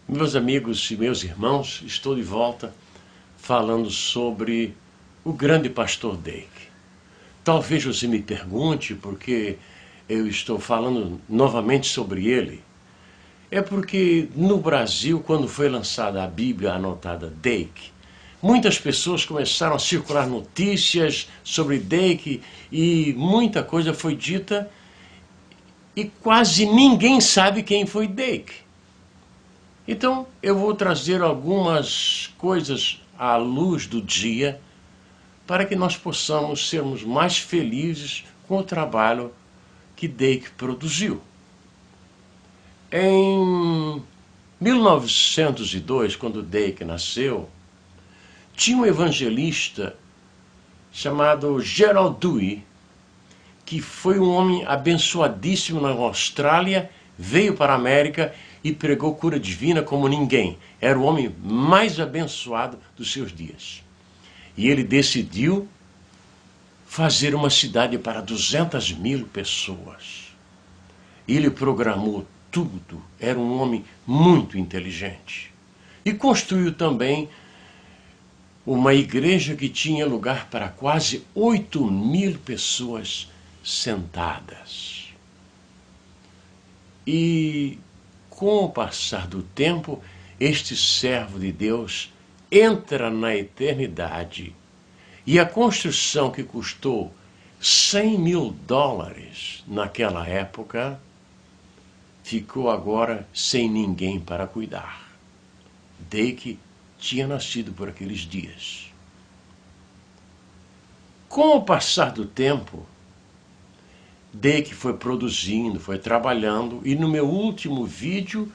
Meus amigos e meus irmãos, estou de volta falando sobre o grande pastor Dake. Talvez você me pergunte porque eu estou falando novamente sobre ele. É porque no Brasil, quando foi lançada a Bíblia anotada Dake, muitas pessoas começaram a circular notícias sobre Dake e muita coisa foi dita e quase ninguém sabe quem foi Dake. Então, eu vou trazer algumas coisas à luz do dia para que nós possamos sermos mais felizes com o trabalho que Dake produziu. Em 1902, quando Dake nasceu, tinha um evangelista chamado Gerald Dewey, que foi um homem abençoadíssimo na Austrália, veio para a América e pregou cura divina como ninguém. Era o homem mais abençoado dos seus dias. E ele decidiu fazer uma cidade para 200.000 pessoas. Ele programou tudo, era um homem muito inteligente. E construiu também uma igreja que tinha lugar para quase 8.000 pessoas sentadas. E com o passar do tempo, este servo de Deus entra na eternidade e a construção que custou $100.000 naquela época ficou agora sem ninguém para cuidar. Dake tinha nascido por aqueles dias. Com o passar do tempo, Dake foi produzindo, foi trabalhando, e no meu último vídeo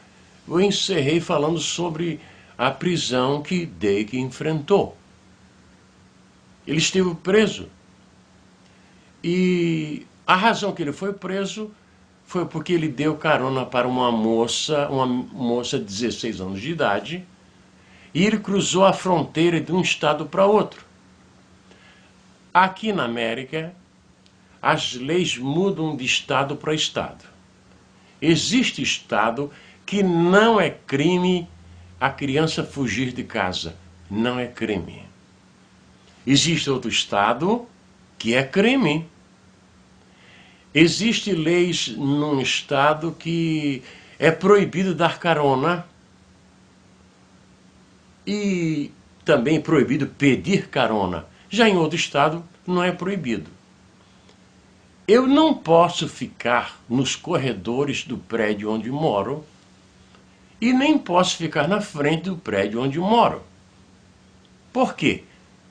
eu encerrei falando sobre a prisão que Dake enfrentou. Ele esteve preso. E a razão que ele foi preso foi porque ele deu carona para uma moça de 16 anos de idade, e ele cruzou a fronteira de um estado para outro. Aqui na América, as leis mudam de estado para estado. Existe estado que não é crime a criança fugir de casa. Não é crime. Existe outro estado que é crime. Existem leis num estado que é proibido dar carona e também proibido pedir carona. Já em outro estado não é proibido. Eu não posso ficar nos corredores do prédio onde moro e nem posso ficar na frente do prédio onde moro. Por quê?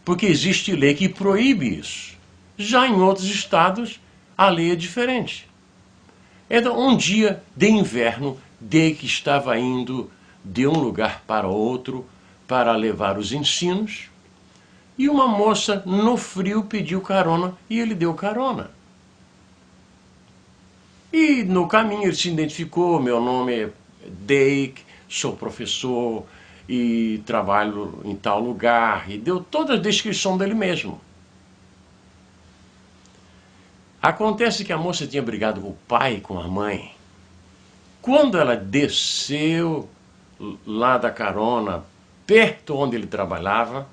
Porque existe lei que proíbe isso. Já em outros estados, a lei é diferente. Então, um dia de inverno, Dake estava indo de um lugar para outro para levar os ensinos, e uma moça no frio pediu carona e ele deu carona. E no caminho ele se identificou: meu nome é Dake, sou professor e trabalho em tal lugar, e deu toda a descrição dele mesmo. Acontece que a moça tinha brigado com o pai e com a mãe. Quando ela desceu lá da carona, perto onde ele trabalhava,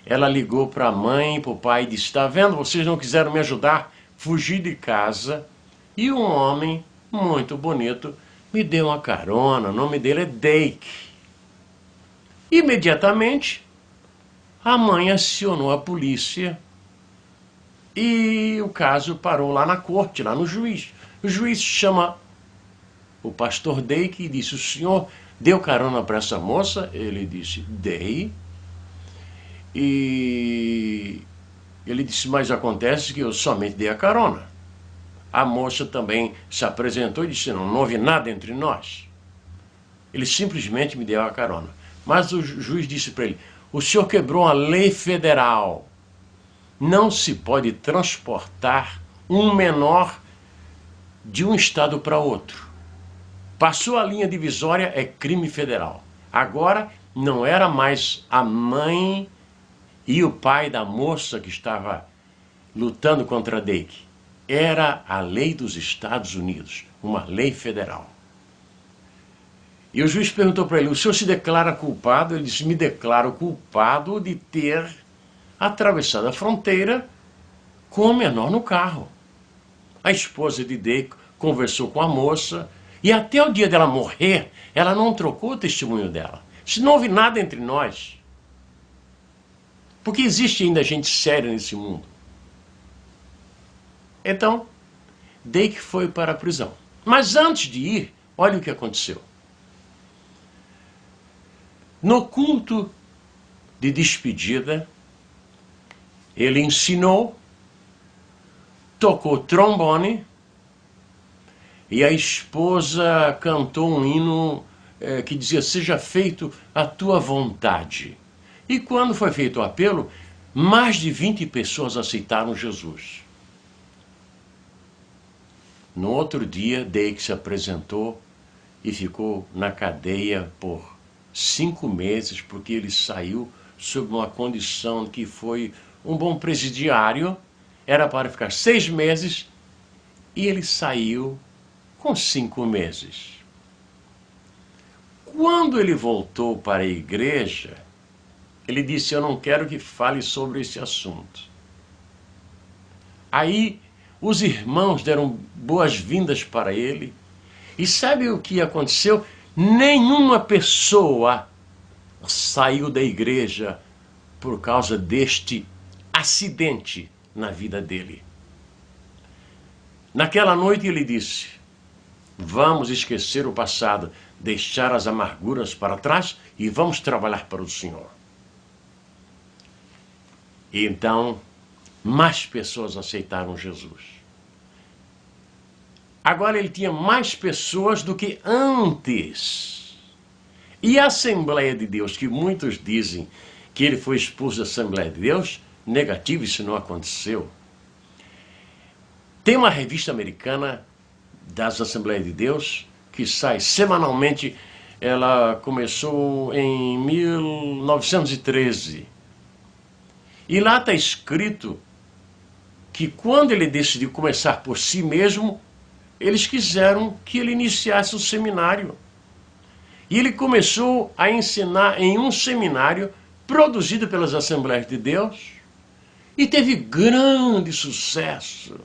ela ligou para a mãe e para o pai e disse: está vendo, vocês não quiseram me ajudar, fugi de casa, e um homem muito bonito me deu uma carona, o nome dele é Dake. Imediatamente, a mãe acionou a polícia e o caso parou lá na corte, lá no juiz. O juiz chama o pastor Dake e disse: o senhor deu carona para essa moça? Ele disse: dei. E ele disse: mas acontece que eu somente dei a carona. A moça também se apresentou e disse: não houve nada entre nós. Ele simplesmente me deu a carona. Mas o juiz disse para ele: o senhor quebrou a lei federal. Não se pode transportar um menor de um estado para outro. Passou a linha divisória, é crime federal. Agora não era mais a mãe e o pai da moça que estava lutando contra Dake. Era a lei dos Estados Unidos, uma lei federal. E o juiz perguntou para ele: o senhor se declara culpado? Ele disse: me declaro culpado de ter atravessado a fronteira com o menor no carro. A esposa de Dake conversou com a moça e até o dia dela morrer, ela não trocou o testemunho dela. Se não houve nada entre nós. Porque existe ainda gente séria nesse mundo. Então, Dake foi para a prisão. Mas antes de ir, olha o que aconteceu. No culto de despedida, ele ensinou, tocou trombone e a esposa cantou um hino que dizia: seja feito a tua vontade. E quando foi feito o apelo, mais de 20 pessoas aceitaram Jesus. No outro dia, Dake se apresentou e ficou na cadeia por 5 meses, porque ele saiu sob uma condição que foi um bom presidiário, era para ficar 6 meses, e ele saiu com 5 meses. Quando ele voltou para a igreja, ele disse: eu não quero que fale sobre esse assunto. Aí os irmãos deram boas-vindas para ele, e sabe o que aconteceu? Nenhuma pessoa saiu da igreja por causa deste acidente na vida dele. Naquela noite ele disse: vamos esquecer o passado, deixar as amarguras para trás e vamos trabalhar para o Senhor. E então, mais pessoas aceitaram Jesus. Agora ele tinha mais pessoas do que antes. E a Assembleia de Deus, que muitos dizem que ele foi expulso da Assembleia de Deus, negativo, isso não aconteceu. Tem uma revista americana das Assembleias de Deus que sai semanalmente. Ela começou em 1913. E lá está escrito que quando ele decidiu começar por si mesmo, eles quiseram que ele iniciasse o seminário. E ele começou a ensinar em um seminário produzido pelas Assembleias de Deus e teve grande sucesso.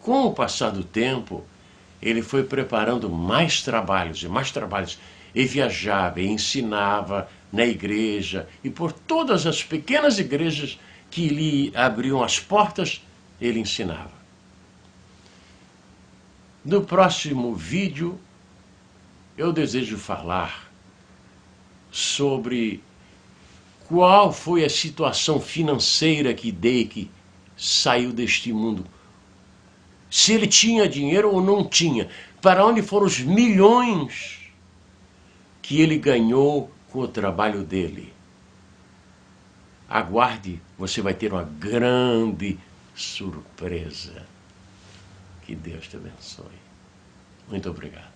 Com o passar do tempo, ele foi preparando mais trabalhos e mais trabalhos. E viajava e ensinava na igreja e por todas as pequenas igrejas que lhe abriam as portas, ele ensinava. No próximo vídeo, eu desejo falar sobre qual foi a situação financeira que Dake saiu deste mundo. Se ele tinha dinheiro ou não tinha. Para onde foram os milhões que ele ganhou com o trabalho dele. Aguarde, você vai ter uma grande surpresa. Que Deus te abençoe. Muito obrigado.